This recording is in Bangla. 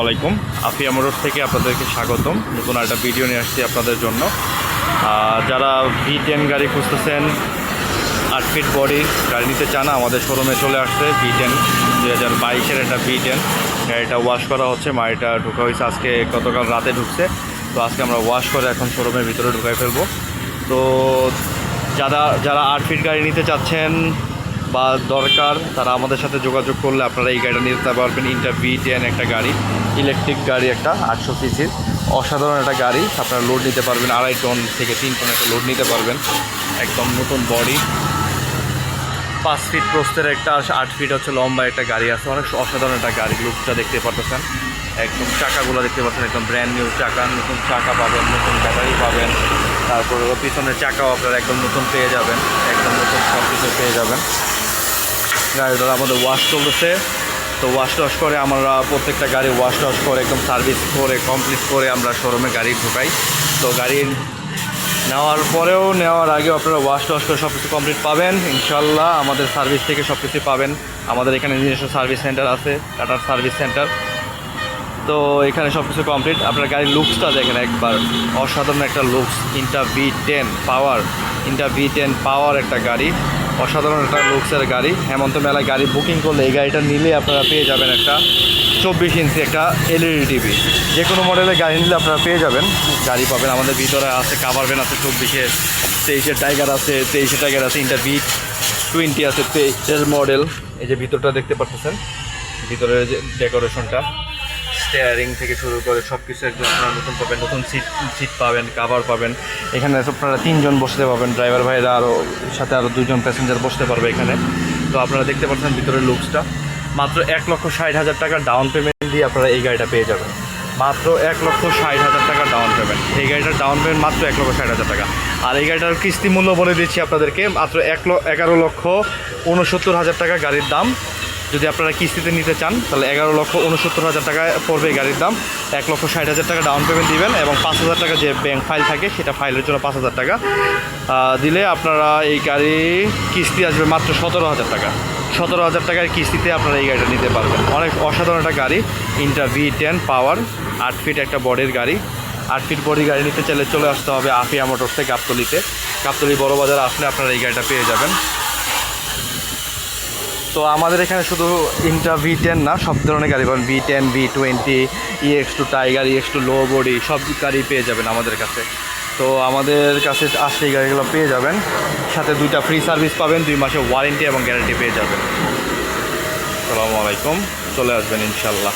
আলাইকুম। আফিয়া মোটরস থেকে আপনাদেরকে স্বাগতম। নতুন একটা ভিডিও নিয়ে আসছি আপনাদের জন্য। যারা V10 গাড়ি খুঁজতেছেন, 8 ফিট বডি গাড়ি নিতে চান, আমাদের শোরুমে চলে আসছে V10 2022-এর একটা V10 গাড়িটা ওয়াশ করা হচ্ছে। গাড়িটা ঢোকা হয়েছে আজকে, গতকাল রাতে ঢুকছে। তো আজকে আমরা ওয়াশ করে এখন শোরুমের ভিতরে ঢুকাই ফেলবো। তো যারা 8 ফিট গাড়ি নিতে চাচ্ছেন বা দরকার, তারা আমাদের সাথে যোগাযোগ করলে আপনারা এই গাড়িটা নিতে পারবেন। ইন্টার V10 একটা গাড়ি, ইলেকট্রিক গাড়ি, একটা 800 সিসির অসাধারণ একটা গাড়ি। আপনারা লোড নিতে পারবেন 2.5 টন থেকে 3 টন একটা লোড নিতে পারবেন। একদম নতুন বডি, 5 ফিট প্রস্থের একটা, 8 ফিট হচ্ছে লম্বা একটা গাড়ি আছে। অনেক অসাধারণ একটা গাড়ি। লুকটা দেখতে পারতেছেন, একদম চাকাগুলো দেখতে পাচ্ছেন, একদম ব্র্যান্ড নিউ চাকা, নতুন চাকা পাবেন, নতুন ব্যাটারি পাবেন। তারপরে পিছনের চাকাও আপনারা একদম নতুন পেয়ে যাবেন, একদম নতুন সব কিছু পেয়ে যাবেন। গাড়িটা আমাদের ওয়াশ চলতেছে। তো ওয়াশ করে আমরা প্রত্যেকটা গাড়ি ওয়াশ করে একদম সার্ভিস করে কমপ্লিট করে আমরা শোরুমে গাড়ি ঢুকাই। তো গাড়ি নেওয়ার আগেও আপনারা ওয়াশ করে সব কিছু কমপ্লিট পাবেন ইনশাল্লাহ। আমাদের সার্ভিস থেকে সব কিছু পাবেন। আমাদের এখানে নিজস্ব সার্ভিস সেন্টার আছে, টাটার সার্ভিস সেন্টার। তো এখানে সব কিছু কমপ্লিট। আপনার গাড়ির লুকসটা দেখেন একবার, অসাধারণ একটা লুকস। ইন্টা V10 পাওয়ার একটা গাড়ি, অসাধারণ একটা লুকসের গাড়ি। হেমন্ত মেলায় গাড়ি বুকিং করলে এই গাড়িটা নিলে আপনারা পেয়ে যাবেন একটা 24 ইঞ্চি একটা LED টিভি। যে কোনো মডেলের গাড়ি নিলে আপনারা পেয়ে যাবেন, গাড়ি পাবেন। আমাদের ভিতরে আছে কাভার ভ্যান আছে 24-এর, 23-এর টাইগার আছে, 23-এর টাইগার আছে, ইন্টা V20 আছে 23-এর মডেল। এই যে ভিতরটা দেখতে পাচ্ছেন, ভিতরের যে ডেকোরেশনটা, স্টিয়ারিং থেকে শুরু করে সব কিছু একদম আপনারা নতুন পাবেন। নতুন সিট পাবেন, কাভার পাবেন। এখানে আপনারা 3 জন বসতে পারবেন, ড্রাইভার ভাইরা সাথে আরও 2 জন প্যাসেঞ্জার বসতে পারবে এখানে। তো আপনারা দেখতে পাচ্ছেন ভিতরের লুকসটা। মাত্র 1,60,000 টাকা ডাউন পেমেন্ট দিয়ে আপনারা এই গাড়িটা পেয়ে যাবেন। মাত্র 1,60,000 টাকা ডাউন পেমেন্ট। এই গাড়িটার ডাউন পেমেন্ট মাত্র 1,60,000 টাকা। আর এই গাড়িটার কিস্তি মূল্য বলে দিচ্ছি আপনাদেরকে, মাত্র 11,69,000 টাকা গাড়ির দাম। যদি আপনারা কিস্তিতে নিতে চান তাহলে 11,69,000 টাকা পড়বে এই গাড়ির দাম। 1,60,000 টাকা ডাউন পেমেন্ট দিবেন এবং 5,000 টাকা যে ব্যাংক ফাইল থাকে, সেটা ফাইলের জন্য 5,000 টাকা দিলে আপনারা এই গাড়ি কিস্তি আসবে মাত্র 17,000 টাকা। 17,000 টাকার কিস্তিতে আপনারা এই গাড়িটা নিতে পারবেন। অনেক অসাধারণ একটা গাড়ি, ইন্টা V10 পাওয়ার, 8 ফিট একটা বডির গাড়ি। 8 ফিট বডি গাড়ি নিতে চাইলে চলে আসতে হবে আফিয়া মোটরসে, গাবতলী বড় বাজার আসলে আপনারা এই গাড়িটা পেয়ে যাবেন। তো আমাদের এখানে শুধু ইন্টা V10 না, সব ধরনের গাড়ি পাবেন। V10, V20, EX2 tiger, EX2 লো বডি, সব গাড়ি পেয়ে যাবেন আমাদের কাছে। তো আমাদের কাছে আসলে এই গাড়িগুলো পেয়ে যাবেন, সাথে 2টা ফ্রি সার্ভিস পাবেন, 2 মাসের ওয়ারেন্টি এবং গ্যারান্টি পেয়ে যাবেন। আসসালামু আলাইকুম, চলে আসবেন ইনশাল্লাহ।